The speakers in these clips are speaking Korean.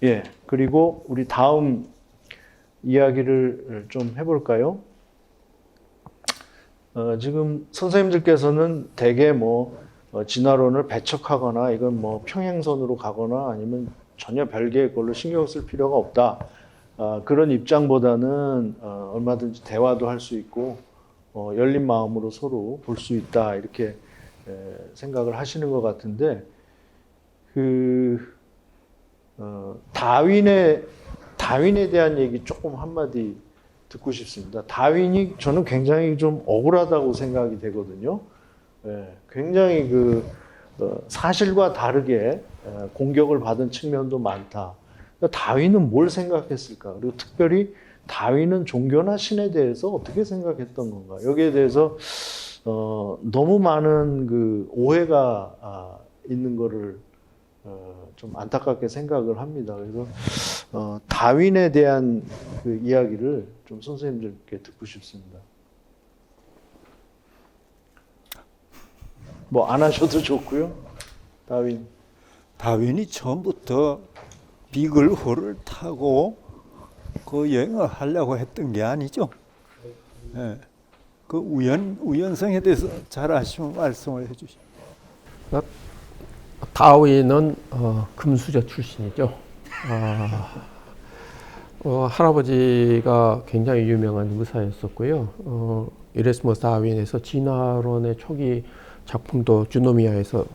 예, 그리고 우리 다음 이야기를 좀 해볼까요? 지금 선생님들께서는 대개 뭐 진화론을 배척하거나 이건 뭐 평행선으로 가거나 아니면 전혀 별개의 걸로 신경 쓸 필요가 없다. 그런 입장보다는 얼마든지 대화도 할 수 있고 열린 마음으로 서로 볼 수 있다 이렇게 생각을 하시는 것 같은데 다윈에 대한 얘기 조금 한마디 듣고 싶습니다. 다윈이 저는 굉장히 좀 억울하다고 생각이 되거든요. 굉장히 사실과 다르게 공격을 받은 측면도 많다. 그러니까 다윈은 뭘 생각했을까? 그리고 특별히 다윈은 종교나 신에 대해서 어떻게 생각했던 건가? 여기에 대해서 너무 많은 오해가 있는 거를 좀 안타깝게 생각을 합니다. 그래서 다윈에 대한 그 이야기를 좀 선생님들께 듣고 싶습니다. 뭐 안 하셔도 좋고요. 다윈이 처음부터 비글호를 타고 그 여행을 하려고 했던 게 아니죠. 예. 그 우연성에 대해서 잘 아시면 말씀을 해주시죠. 다윈은 금수저 출신이죠. 할아버지가 굉장히 유명한 의사였었고요. 이레스모스 다윈에서 진화론의 초기 작품도 주노미아에서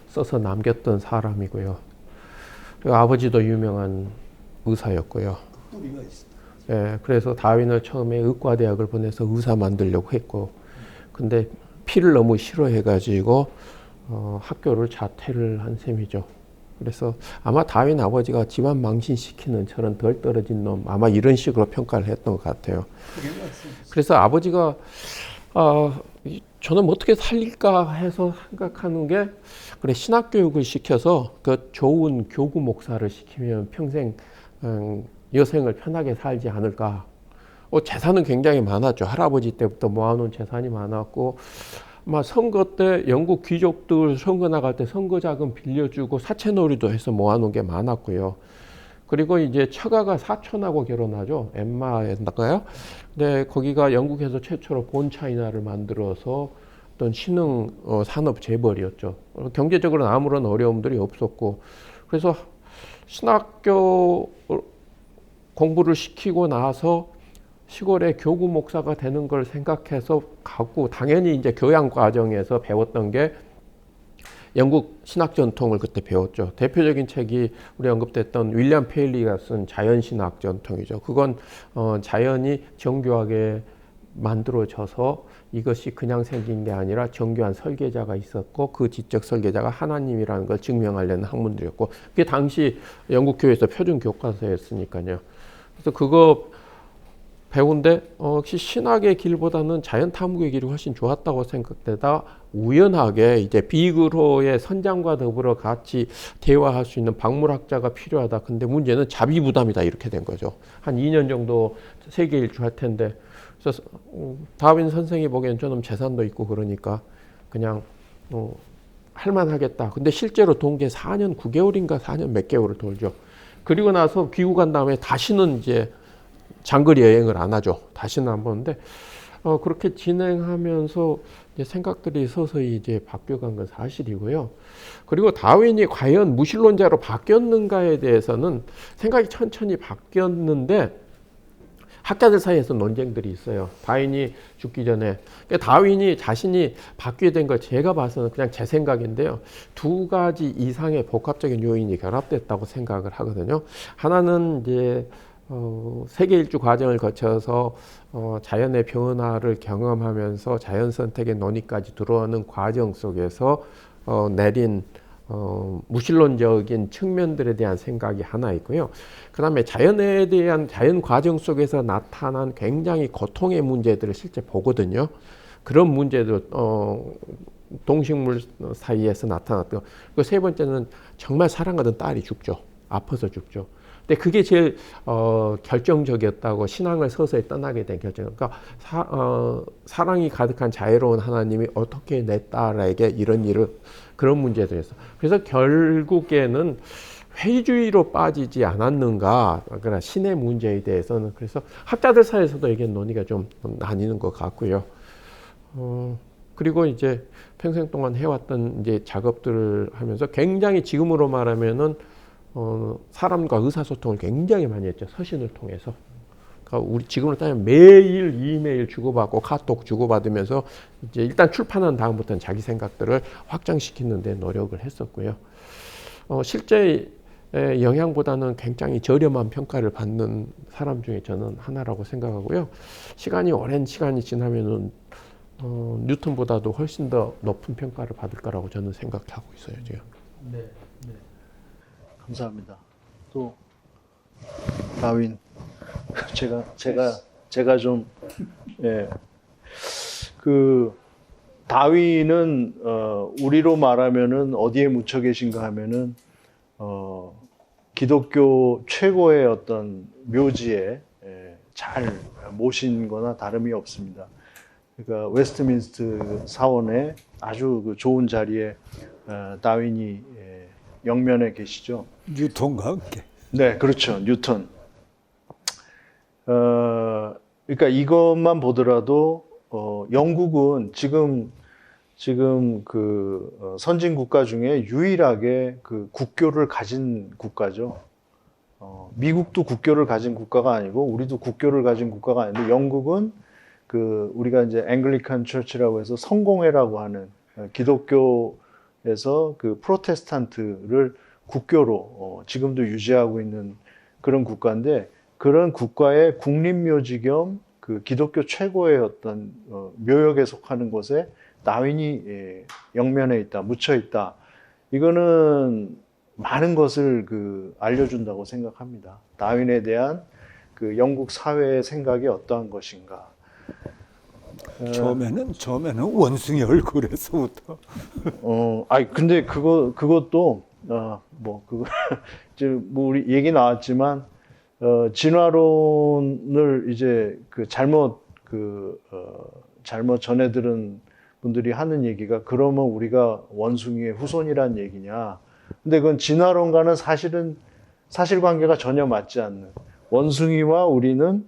써서 남겼던 사람이고요. 그리고 아버지도 유명한 의사였고요. 예, 그래서 다윈을 처음에 의과대학을 보내서 의사 만들려고 했고, 근데 피를 너무 싫어해가지고 학교를 자퇴를 한 셈이죠. 그래서 아마 다윈 아버지가 집안 망신시키는 저런 덜 떨어진 놈, 아마 이런 식으로 평가를 했던 것 같아요. 그래서 아버지가 저는 어떻게 살릴까 해서 생각하는 게, 그래, 신학교육을 시켜서 그 좋은 교구 목사를 시키면 평생 여생을 편하게 살지 않을까. 재산은 굉장히 많았죠. 할아버지 때부터 모아놓은 재산이 많았고, 선거 때 영국 귀족들 선거 나갈 때 선거 자금 빌려주고 사채놀이도 해서 모아놓은 게 많았고요. 그리고 이제 처가가 사촌하고 결혼하죠. 엠마였나요? 근데 거기가 영국에서 최초로 본 차이나를 만들어서 어떤 신흥 산업 재벌이었죠. 경제적으로는 아무런 어려움들이 없었고, 그래서 신학교 공부를 시키고 나서 시골의 교구 목사가 되는 걸 생각해서 가고, 당연히 이제 교양 과정에서 배웠던 게 영국 신학 전통을 그때 배웠죠. 대표적인 책이 우리 언급됐던 윌리엄 페일리가 쓴 자연신학 전통이죠. 그건 자연이 정교하게 만들어져서 이것이 그냥 생긴 게 아니라 정교한 설계자가 있었고, 그 지적 설계자가 하나님이라는 걸 증명하려는 학문들이었고, 그게 당시 영국 교회에서 표준 교과서였으니까요. 그래서 그거 배운데 역시 신학의 길보다는 자연 탐구의 길이 훨씬 좋았다고 생각되다 우연하게 이제 비그로의 선장과 더불어 같이 대화할 수 있는 박물학자가 필요하다. 근데 문제는 자비 부담이다, 이렇게 된 거죠. 한 2년 정도 세계 일주할 텐데, 그래서 다윈 선생이 보기엔 저놈 재산도 있고 그러니까 그냥 할만하겠다. 근데 실제로 돈 게 4년 9개월인가 4년 몇 개월을 돌죠. 그리고 나서 귀국한 다음에 다시는 이제 장거리 여행을 안 하죠. 다시는 안 보는데, 그렇게 진행하면서 이제 생각들이 서서히 이제 바뀌어간 건 사실이고요. 그리고 다윈이 과연 무신론자로 바뀌었는가에 대해서는 생각이 천천히 바뀌었는데, 학자들 사이에서 논쟁들이 있어요. 다윈이 죽기 전에. 그러니까 다윈이 자신이 바뀌게 된 걸 제가 봐서는 그냥 제 생각인데요. 두 가지 이상의 복합적인 요인이 결합됐다고 생각을 하거든요. 하나는 이제 세계 일주 과정을 거쳐서 자연의 변화를 경험하면서 자연 선택의 논의까지 들어오는 과정 속에서 내린 무신론적인 측면들에 대한 생각이 하나 있고요. 그 다음에 자연에 대한 자연 과정 속에서 나타난 굉장히 고통의 문제들을 실제 보거든요. 그런 문제들, 동식물 사이에서 나타났던. 그 세 번째는 정말 사랑하던 딸이 죽죠. 아파서 죽죠. 근데 그게 제일 결정적이었다고, 신앙을 서서히 떠나게 된 결정. 그러니까 사랑이 가득한 자애로운 하나님이 어떻게 내 딸에게 이런 일을, 그런 문제들이었어. 그래서 결국에는 회의주의로 빠지지 않았는가, 그러나 신의 문제에 대해서는 그래서 학자들 사이에서도 이게 논의가 좀 나뉘는 것 같고요. 그리고 이제 평생 동안 해왔던 이제 작업들을 하면서 굉장히 지금으로 말하면은 사람과 의사소통을 굉장히 많이 했죠. 서신을 통해서. 그러니까 우리 지금으로 따지면 매일 이메일 주고받고 카톡 주고받으면서 이제 일단 출판한 다음부터는 자기 생각들을 확장시키는 데 노력을 했었고요. 실제 영향보다는 굉장히 저렴한 평가를 받는 사람 중에 저는 하나라고 생각하고요. 시간이 오랜 시간이 지나면은 뉴턴보다도 훨씬 더 높은 평가를 받을 거라고 저는 생각하고 있어요, 지금. 네, 네. 감사합니다. 또 다윈, 제가 좀 예, 그 다윈은 우리로 말하면은 어디에 묻혀 계신가 하면은 기독교 최고의 어떤 묘지에 잘 모신 거나 다름이 없습니다. 그러니까 웨스트민스터 사원의 아주 그 좋은 자리에 다윈이 영면에 계시죠. 뉴턴과 함께. 네, 그렇죠. 뉴턴. 그러니까 이것만 보더라도 영국은 지금 그 선진 국가 중에 유일하게 그 국교를 가진 국가죠. 미국도 국교를 가진 국가가 아니고 우리도 국교를 가진 국가가 아닌데 영국은 그 우리가 이제 앵글리칸 처치라고 해서 성공회라고 하는 기독교에서 그 프로테스탄트를 국교로 지금도 유지하고 있는 그런 국가인데 그런 국가의 국립묘지 겸 그 기독교 최고의 어떤 묘역에 속하는 곳에 다윈이 영면에 있다, 묻혀 있다. 이거는 많은 것을 그 알려준다고 생각합니다. 다윈에 대한 그 영국 사회의 생각이 어떠한 것인가. 처음에는 원숭이 얼굴에서부터. 근데 그것도 이제 뭐 우리 얘기 나왔지만 진화론을 이제 그 잘못 전해 들은 분들이 하는 얘기가 그러면 우리가 원숭이의 후손이란 얘기냐. 근데 그건 진화론과는 사실관계가 전혀 맞지 않는 원숭이와 우리는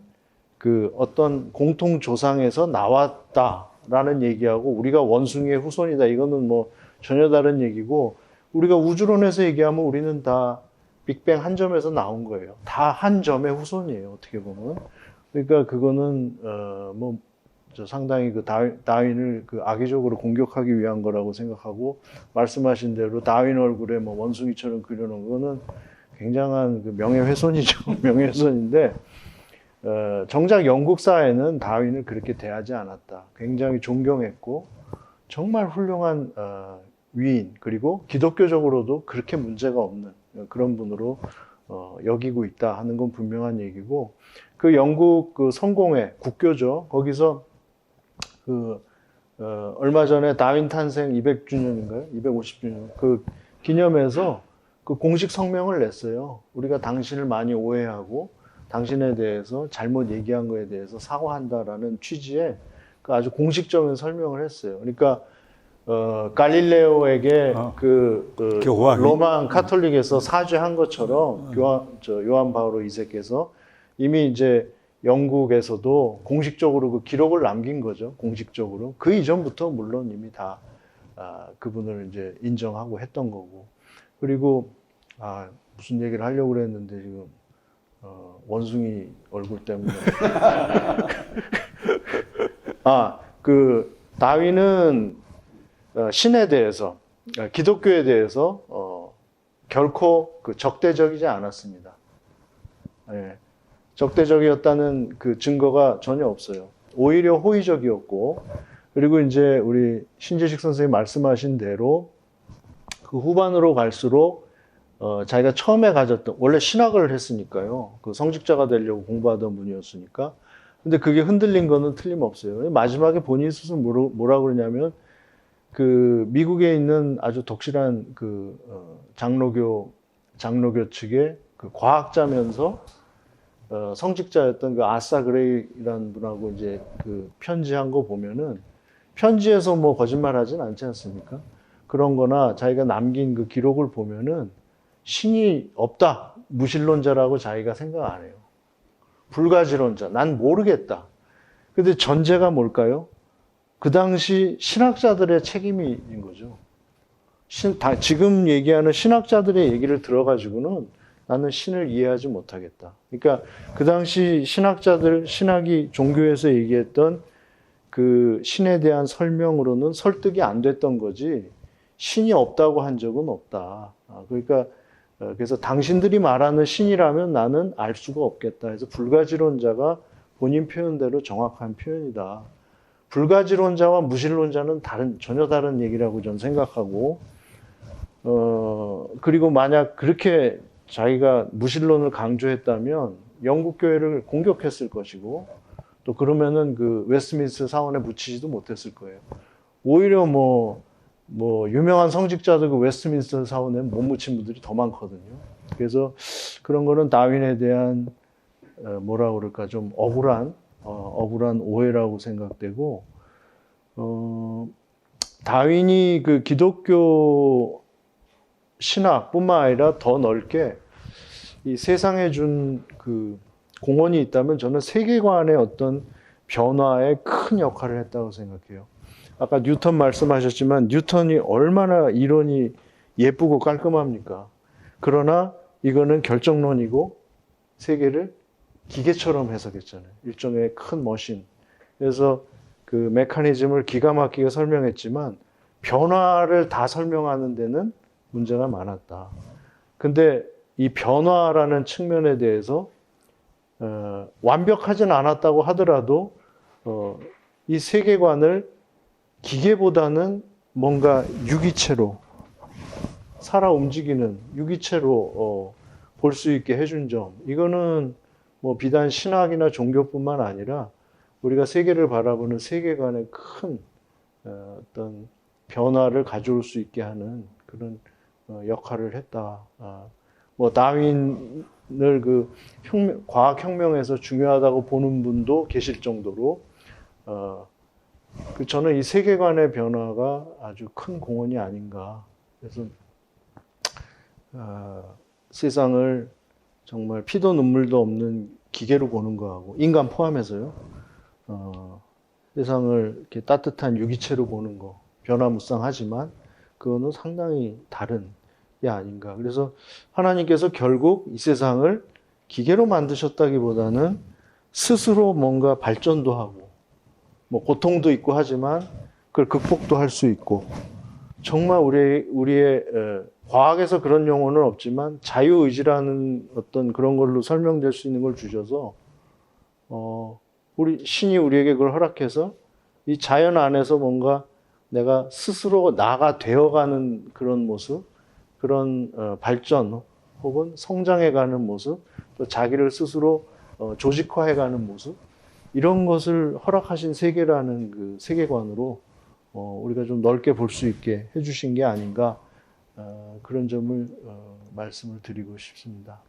그 어떤 공통 조상에서 나왔다라는 얘기하고 우리가 원숭이의 후손이다. 이거는 뭐 전혀 다른 얘기고 우리가 우주론에서 얘기하면 우리는 다 빅뱅 한 점에서 나온 거예요. 다 한 점의 후손이에요. 어떻게 보면. 그러니까 그거는 상당히 그 다윈을 그 악의적으로 공격하기 위한 거라고 생각하고 말씀하신 대로 다윈 얼굴에 뭐 원숭이처럼 그려놓은 거는 굉장한 그 명예훼손이죠. 명예훼손인데 정작 영국 사회는 다윈을 그렇게 대하지 않았다. 굉장히 존경했고 정말 훌륭한 위인 그리고 기독교적으로도 그렇게 문제가 없는 그런 분으로 여기고 있다 하는 건 분명한 얘기고 그 영국 그 성공회 국교죠. 거기서 얼마 전에 다윈 탄생 200주년인가요? 250주년 그 기념해서 그 공식 성명을 냈어요. 우리가 당신을 많이 오해하고 당신에 대해서 잘못 얘기한 거에 대해서 사과한다라는 취지의 그 아주 공식적인 설명을 했어요. 그러니까 갈릴레오에게 로마 카톨릭에서 사죄한 것처럼 요한 바오로 2세께서 이미 이제 영국에서도 공식적으로 그 기록을 남긴 거죠. 공식적으로. 그 이전부터 물론 이미 다 그분을 이제 인정하고 했던 거고. 그리고 무슨 얘기를 하려고 그랬는데 지금 원숭이 얼굴 때문에. 그 다윈은 신에 대해서, 기독교에 대해서 결코 그 적대적이지 않았습니다. 예, 적대적이었다는 그 증거가 전혀 없어요. 오히려 호의적이었고, 그리고 이제 우리 신재식 선생님이 말씀하신 대로 그 후반으로 갈수록 자기가 처음에 가졌던 원래 신학을 했으니까요. 그 성직자가 되려고 공부하던 분이었으니까. 근데 그게 흔들린 거는 틀림없어요. 마지막에 본인 스스로 뭐라고 그러냐면 그 미국에 있는 아주 독실한 그 장로교 측의 그 과학자면서 성직자였던 그 아사 그레이라는 분하고 이제 그 편지한 거 보면은 편지에서 뭐 거짓말 하진 않지 않습니까? 그런 거나 자기가 남긴 그 기록을 보면은 신이 없다. 무신론자라고 자기가 생각 안 해요. 불가지론자. 난 모르겠다. 근데 전제가 뭘까요? 그 당시 신학자들의 책임인 거죠. 지금 얘기하는 신학자들의 얘기를 들어가지고는 나는 신을 이해하지 못하겠다. 그러니까 그 당시 신학자들, 신학이 종교에서 얘기했던 그 신에 대한 설명으로는 설득이 안 됐던 거지 신이 없다고 한 적은 없다. 그러니까 그래서 당신들이 말하는 신이라면 나는 알 수가 없겠다. 그래서 불가지론자가 본인 표현대로 정확한 표현이다. 불가지론자와 무신론자는 전혀 다른 얘기라고 저는 생각하고, 그리고 만약 그렇게 자기가 무신론을 강조했다면 영국 교회를 공격했을 것이고, 또 그러면은 그 웨스트민스터 사원에 묻히지도 못했을 거예요. 오히려 뭐 유명한 성직자들 그 웨스트민스터 사원에 못 묻힌 분들이 더 많거든요. 그래서 그런 거는 다윈에 대한 뭐라 그럴까 좀 억울한 오해라고 생각되고, 다윈이 그 기독교 신학뿐만 아니라 더 넓게 이 세상에 준 그 공헌이 있다면 저는 세계관의 어떤 변화에 큰 역할을 했다고 생각해요. 아까 뉴턴 말씀하셨지만 뉴턴이 얼마나 이론이 예쁘고 깔끔합니까? 그러나 이거는 결정론이고 세계를 기계처럼 해석했잖아요. 일종의 큰 머신. 그래서 그 메커니즘을 기가 막히게 설명했지만 변화를 다 설명하는 데는 문제가 많았다. 근데 이 변화라는 측면에 대해서 완벽하진 않았다고 하더라도 이 세계관을 기계보다는 뭔가 유기체로 살아 움직이는 유기체로 볼 수 있게 해준 점, 이거는 뭐 비단 신학이나 종교뿐만 아니라 우리가 세계를 바라보는 세계관에 큰 어떤 변화를 가져올 수 있게 하는 그런 역할을 했다. 뭐 다윈을 그 과학혁명에서 중요하다고 보는 분도 계실 정도로 저는 이 세계관의 변화가 아주 큰 공헌이 아닌가. 그래서 세상을 정말 피도 눈물도 없는 기계로 보는 거하고 인간 포함해서요. 세상을 이렇게 따뜻한 유기체로 보는 거 변화무쌍하지만 그거는 상당히 다른 게 아닌가. 그래서 하나님께서 결국 이 세상을 기계로 만드셨다기보다는 스스로 뭔가 발전도 하고 뭐 고통도 있고 하지만 그걸 극복도 할 수 있고 정말 우리의 과학에서 그런 용어는 없지만 자유의지라는 어떤 그런 걸로 설명될 수 있는 걸 주셔서 우리 신이 우리에게 그걸 허락해서 이 자연 안에서 뭔가 내가 스스로 나가 되어가는 그런 모습, 그런 발전 혹은 성장해가는 모습, 또 자기를 스스로 조직화해가는 모습, 이런 것을 허락하신 세계라는 그 세계관으로 우리가 좀 넓게 볼 수 있게 해주신 게 아닌가, 그런 점을 말씀을 드리고 싶습니다.